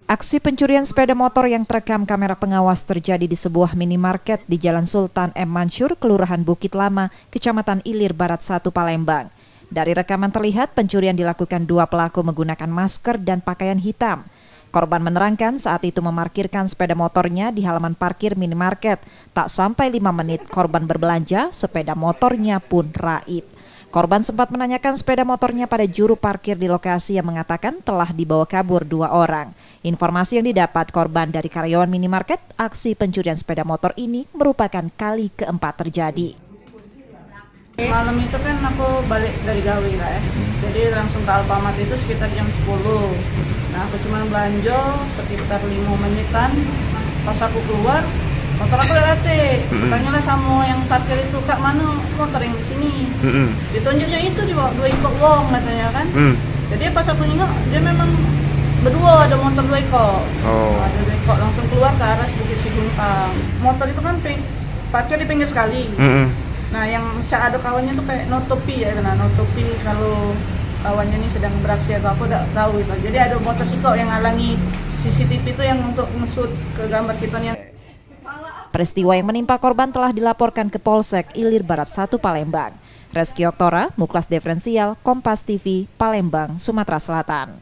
Aksi pencurian sepeda motor yang terekam kamera pengawas terjadi di sebuah minimarket di Jalan Sultan M. Mansur, Kelurahan Bukit Lama, Kecamatan Ilir Barat 1, Palembang. Dari rekaman terlihat pencurian dilakukan dua pelaku menggunakan masker dan pakaian hitam. Korban menerangkan saat itu memarkirkan sepeda motornya di halaman parkir minimarket. Tak sampai 5 menit korban berbelanja, sepeda motornya pun raib. Korban sempat menanyakan sepeda motornya pada juru parkir di lokasi yang mengatakan telah dibawa kabur 2 orang. Informasi yang didapat korban dari karyawan minimarket, aksi pencurian sepeda motor ini merupakan kali keempat terjadi. Malam itu kan aku balik dari gawe lah ya, jadi langsung ke Alfamart itu sekitar jam 10. Nah aku cuma belanja sekitar 5 menitan, pas aku keluar motor aku lewati. Tanyalah sama yang parkir itu, "Kak, mana motor yang di sini?" Ditunjuknya itu di bawah 2 ekor wong katanya kan. Jadi pas aku nengok dia memang berdua, ada motor 2 ekor. Ada 2 ekor langsung keluar ke arah Bukit Sigungkang. Motor itu kan parkir di pinggir sekali. Nah yang ada kawannya tuh kayak nutupi ya, nutupi kalau kawannya ini sedang beraksi atau aku tidak tahu itu. Jadi ada motor sikok yang halangi CCTV itu yang untuk ngesut ke gambar kita nih. Peristiwa yang menimpa korban telah dilaporkan ke Polsek Ilir Barat 1, Palembang. Reski Oktora, Muklas Diferensial, Kompas TV, Palembang, Sumatera Selatan.